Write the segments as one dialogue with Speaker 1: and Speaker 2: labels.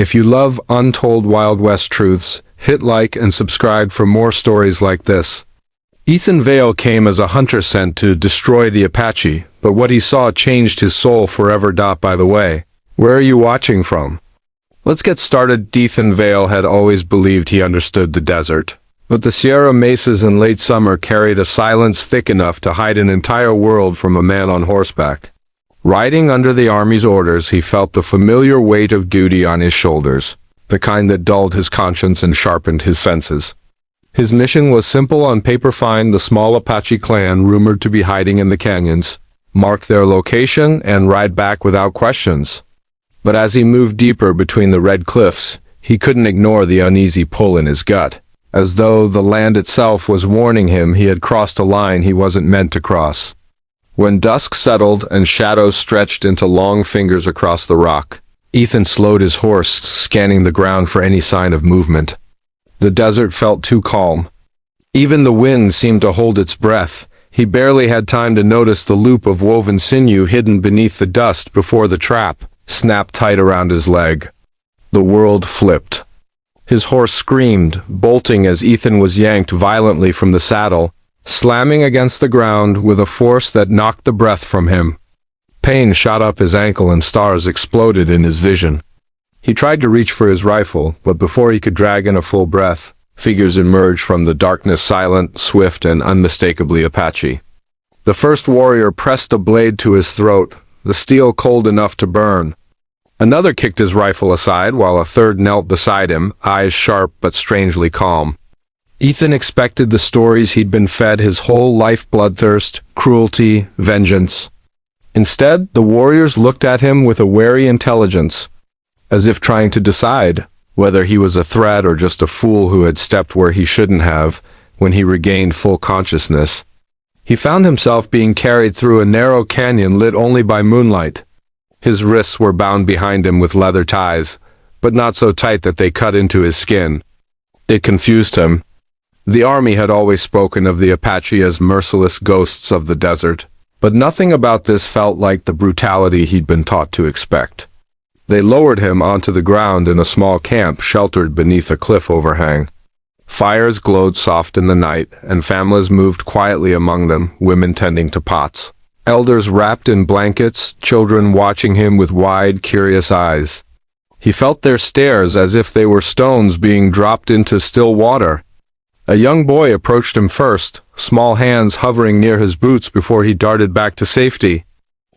Speaker 1: If you love untold Wild West truths, hit like and subscribe for more stories like this. Ethan Vale came as a hunter sent to destroy the Apache, but what he saw changed his soul forever. By the way, where are you watching from? Let's get started. Ethan Vale had always believed he understood the desert, but the Sierra Mesas in late summer carried a silence thick enough to hide an entire world from a man on horseback. Riding under the army's orders, he felt the familiar weight of duty on his shoulders, the kind that dulled his conscience and sharpened his senses. His mission was simple on paper: find the small Apache clan rumored to be hiding in the canyons, mark their location, and ride back without questions. But as he moved deeper between the red cliffs, he couldn't ignore the uneasy pull in his gut, as though the land itself was warning him he had crossed a line he wasn't meant to cross. When dusk settled and shadows stretched into long fingers across the rock, Ethan slowed his horse, scanning the ground for any sign of movement. The desert felt too calm. Even the wind seemed to hold its breath. He barely had time to notice the loop of woven sinew hidden beneath the dust before the trap snapped tight around his leg. The world flipped. His horse screamed, bolting as Ethan was yanked violently from the saddle, slamming against the ground with a force that knocked the breath from him. Pain shot up his ankle and stars exploded in his vision. He tried to reach for his rifle, but before he could drag in a full breath, figures emerged from the darkness, silent, swift, and unmistakably Apache. The first warrior pressed a blade to his throat, the steel cold enough to burn. Another kicked his rifle aside while a third knelt beside him, eyes sharp but strangely calm. Ethan expected the stories he'd been fed his whole life: bloodthirst, cruelty, vengeance. Instead, the warriors looked at him with a wary intelligence, as if trying to decide whether he was a threat or just a fool who had stepped where he shouldn't have. When he regained full consciousness, he found himself being carried through a narrow canyon lit only by moonlight. His wrists were bound behind him with leather ties, but not so tight that they cut into his skin. It confused him. The army had always spoken of the Apache as merciless ghosts of the desert, but nothing about this felt like the brutality he'd been taught to expect. They lowered him onto the ground in a small camp sheltered beneath a cliff overhang. Fires glowed soft in the night, and families moved quietly among them, women tending to pots. Elders wrapped in blankets, children watching him with wide, curious eyes. He felt their stares as if they were stones being dropped into still water. A young boy approached him first, small hands hovering near his boots before he darted back to safety.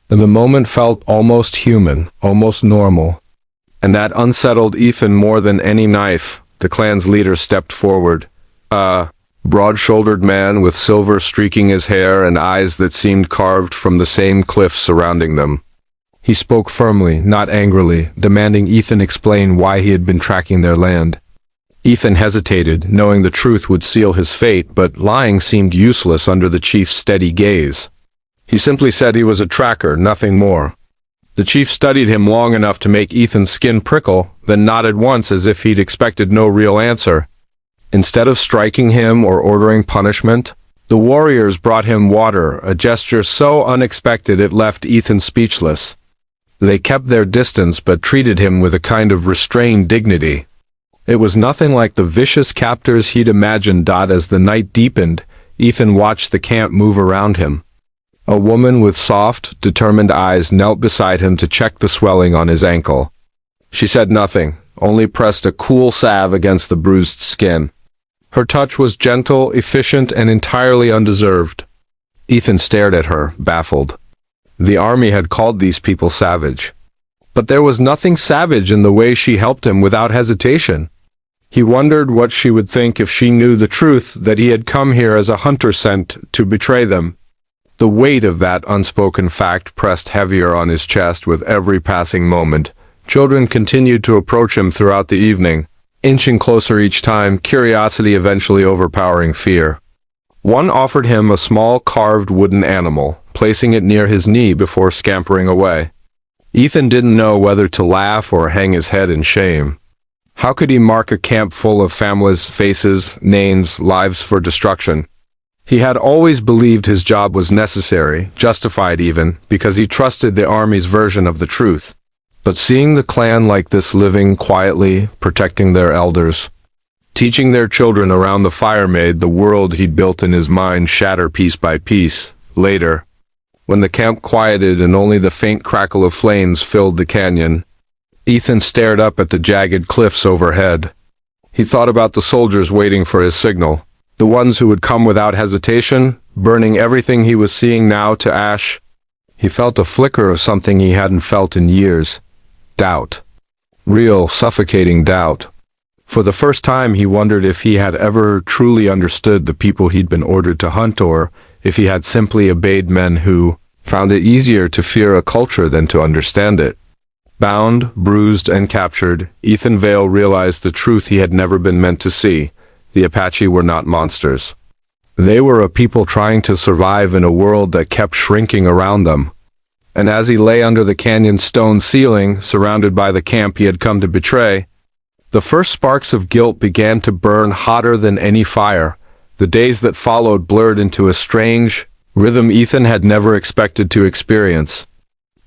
Speaker 1: The moment felt almost human, almost normal. And that unsettled Ethan more than any knife. The clan's leader stepped forward. A broad-shouldered man with silver streaking his hair and eyes that seemed carved from the same cliff surrounding them. He spoke firmly, not angrily, demanding Ethan explain why he had been tracking their land. Ethan hesitated, knowing the truth would seal his fate, but lying seemed useless under the chief's steady gaze. He simply said he was a tracker, nothing more. The chief studied him long enough to make Ethan's skin prickle, then nodded once as if he'd expected no real answer. Instead of striking him or ordering punishment, the warriors brought him water, a gesture so unexpected it left Ethan speechless. They kept their distance but treated him with a kind of restrained dignity. It was nothing like the vicious captors he'd imagined. As the night deepened, Ethan watched the camp move around him. A woman with soft, determined eyes knelt beside him to check the swelling on his ankle. She said nothing, only pressed a cool salve against the bruised skin. Her touch was gentle, efficient, and entirely undeserved. Ethan stared at her, baffled. The army had called these people savage. But there was nothing savage in the way she helped him without hesitation. He wondered what she would think if she knew the truth, that he had come here as a hunter sent to betray them. The weight of that unspoken fact pressed heavier on his chest with every passing moment. Children continued to approach him throughout the evening, inching closer each time, curiosity eventually overpowering fear. One offered him a small carved wooden animal, placing it near his knee before scampering away. Ethan didn't know whether to laugh or hang his head in shame. How could he mark a camp full of families, faces, names, lives for destruction? He had always believed his job was necessary, justified even, because he trusted the army's version of the truth. But seeing the clan like this living quietly, protecting their elders, teaching their children around the fire made the world he'd built in his mind shatter piece by piece. Later, when the camp quieted and only the faint crackle of flames filled the canyon, Ethan stared up at the jagged cliffs overhead. He thought about the soldiers waiting for his signal, the ones who would come without hesitation, burning everything he was seeing now to ash. He felt a flicker of something he hadn't felt in years. Doubt. Real, suffocating doubt. For the first time he wondered if he had ever truly understood the people he'd been ordered to hunt, or if he had simply obeyed men who found it easier to fear a culture than to understand it. Bound, bruised, and captured, Ethan Vale realized the truth he had never been meant to see. The Apache were not monsters. They were a people trying to survive in a world that kept shrinking around them. And as he lay under the canyon's stone ceiling, surrounded by the camp he had come to betray, the first sparks of guilt began to burn hotter than any fire. The days that followed blurred into a strange rhythm Ethan had never expected to experience.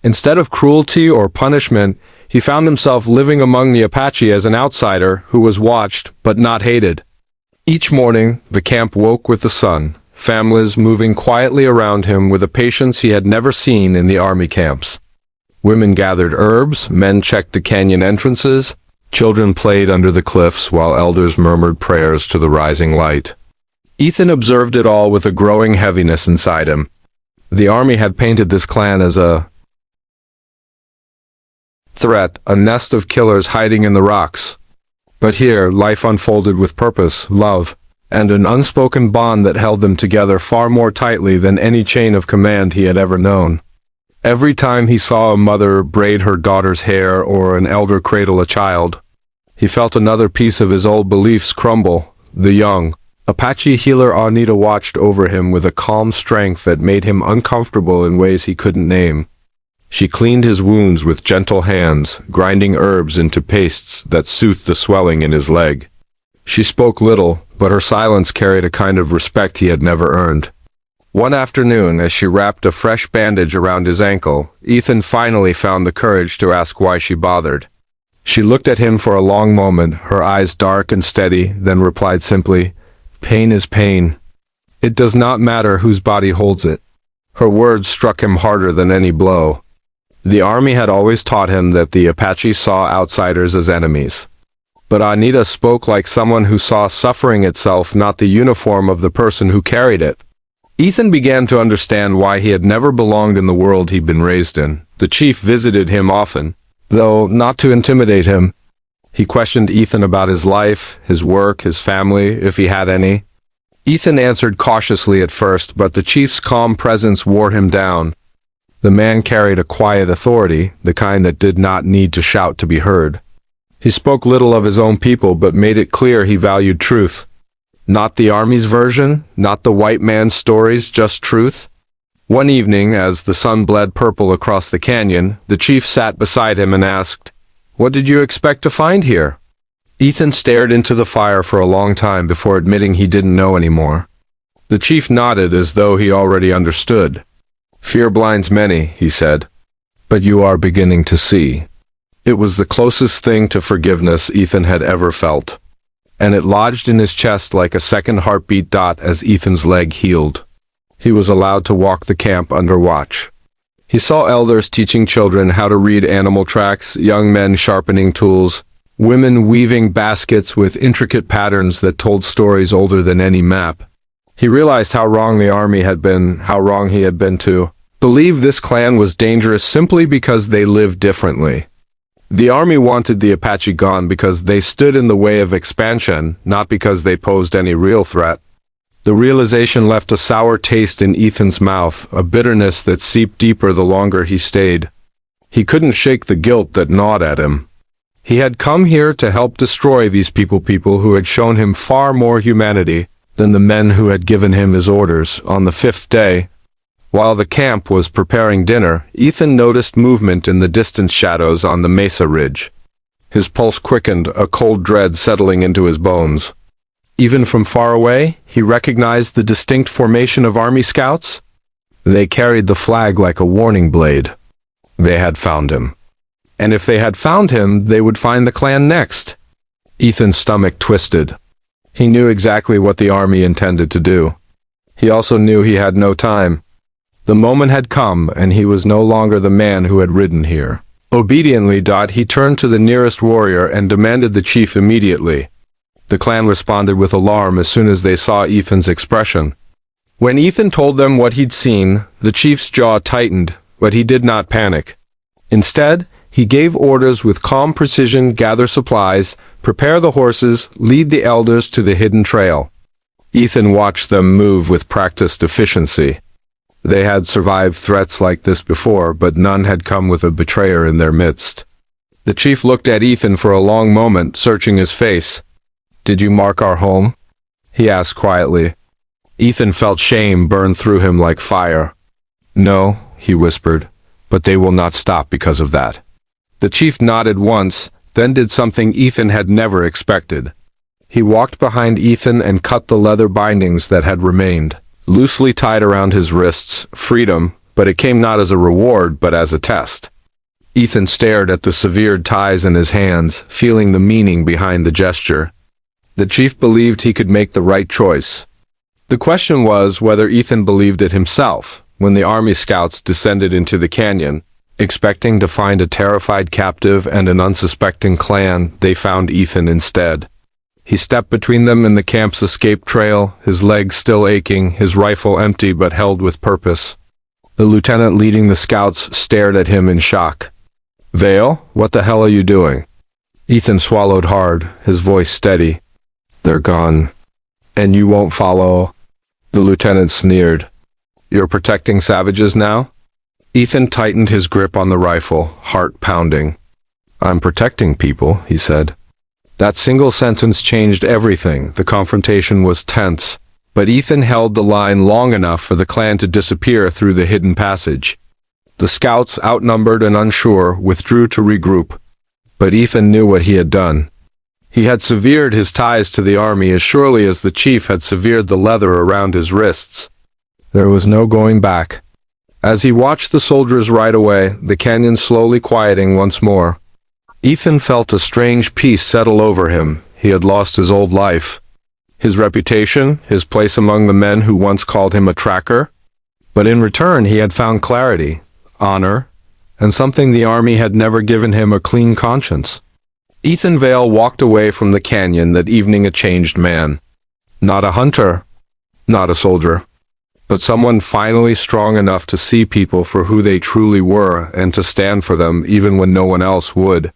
Speaker 1: Instead of cruelty or punishment, he found himself living among the Apache as an outsider who was watched but not hated. Each morning, the camp woke with the sun, families moving quietly around him with a patience he had never seen in the army camps. Women gathered herbs, men checked the canyon entrances, children played under the cliffs while elders murmured prayers to the rising light. Ethan observed it all with a growing heaviness inside him. The army had painted this clan as a threat, a nest of killers hiding in the rocks. But here, life unfolded with purpose, love, and an unspoken bond that held them together far more tightly than any chain of command he had ever known. Every time he saw a mother braid her daughter's hair or an elder cradle a child, he felt another piece of his old beliefs crumble. The young Apache healer Anita watched over him with a calm strength that made him uncomfortable in ways he couldn't name. She cleaned his wounds with gentle hands, grinding herbs into pastes that soothed the swelling in his leg. She spoke little, but her silence carried a kind of respect he had never earned. One afternoon, as she wrapped a fresh bandage around his ankle, Ethan finally found the courage to ask why she bothered. She looked at him for a long moment, her eyes dark and steady, then replied simply, "Pain is pain. It does not matter whose body holds it." Her words struck him harder than any blow. The army had always taught him that the Apache saw outsiders as enemies. But Anita spoke like someone who saw suffering itself, not the uniform of the person who carried it. Ethan began to understand why he had never belonged in the world he'd been raised in. The chief visited him often, though not to intimidate him. He questioned Ethan about his life, his work, his family, if he had any. Ethan answered cautiously at first, but the chief's calm presence wore him down. The man carried a quiet authority, the kind that did not need to shout to be heard. He spoke little of his own people, but made it clear he valued truth. Not the army's version, not the white man's stories, just truth. One evening, as the sun bled purple across the canyon, the chief sat beside him and asked, "What did you expect to find here?" Ethan stared into the fire for a long time before admitting he didn't know anymore. The chief nodded as though he already understood. "Fear blinds many," he said, "but you are beginning to see." It was the closest thing to forgiveness Ethan had ever felt, and it lodged in his chest like a second heartbeat as Ethan's leg healed. He was allowed to walk the camp under watch. He saw elders teaching children how to read animal tracks, young men sharpening tools, women weaving baskets with intricate patterns that told stories older than any map. He realized how wrong the army had been, how wrong he had been to believe this clan was dangerous simply because they lived differently. The army wanted the Apache gone because they stood in the way of expansion, not because they posed any real threat. The realization left a sour taste in Ethan's mouth, a bitterness that seeped deeper the longer he stayed. He couldn't shake the guilt that gnawed at him. He had come here to help destroy these people who had shown him far more humanity than the men who had given him his orders. On the fifth day, while the camp was preparing dinner, Ethan noticed movement in the distant shadows on the mesa ridge. His pulse quickened, a cold dread settling into his bones. Even from far away, he recognized the distinct formation of army scouts. They carried the flag like a warning blade. They had found him. And if they had found him, they would find the clan next. Ethan's stomach twisted. He knew exactly what the army intended to do. He also knew he had no time. The moment had come, and he was no longer the man who had ridden here. Obediently, he turned to the nearest warrior and demanded the chief immediately. The clan responded with alarm as soon as they saw Ethan's expression. When Ethan told them what he'd seen, the chief's jaw tightened, but he did not panic. Instead, he gave orders with calm precision: gather supplies, prepare the horses, lead the elders to the hidden trail. Ethan watched them move with practiced efficiency. They had survived threats like this before, but none had come with a betrayer in their midst. The chief looked at Ethan for a long moment, searching his face. "Did you mark our home?" he asked quietly. Ethan felt shame burn through him like fire. "No," he whispered, "but they will not stop because of that." The chief nodded once, then did something Ethan had never expected. He walked behind Ethan and cut the leather bindings that had remained, loosely tied around his wrists. Freedom, but it came not as a reward, but as a test. Ethan stared at the severed ties in his hands, feeling the meaning behind the gesture. The chief believed he could make the right choice. The question was whether Ethan believed it himself. When the army scouts descended into the canyon, expecting to find a terrified captive and an unsuspecting clan, they found Ethan instead. He stepped between them in the camp's escape trail, his legs still aching, his rifle empty but held with purpose. The lieutenant leading the scouts stared at him in shock. "Vale, what the hell are you doing?" Ethan swallowed hard, his voice steady. "They're gone. And you won't follow?" The lieutenant sneered. "You're protecting savages now?" Ethan tightened his grip on the rifle, heart pounding. "I'm protecting people," he said. That single sentence changed everything. The confrontation was tense, but Ethan held the line long enough for the clan to disappear through the hidden passage. The scouts, outnumbered and unsure, withdrew to regroup. But Ethan knew what he had done. He had severed his ties to the army as surely as the chief had severed the leather around his wrists. There was no going back. As he watched the soldiers ride away, the canyon slowly quieting once more, Ethan felt a strange peace settle over him. He had lost his old life, his reputation, his place among the men who once called him a tracker. But in return he had found clarity, honor, and something the army had never given him: a clean conscience. Ethan Vale walked away from the canyon that evening a changed man. Not a hunter, not a soldier, but someone finally strong enough to see people for who they truly were and to stand for them even when no one else would.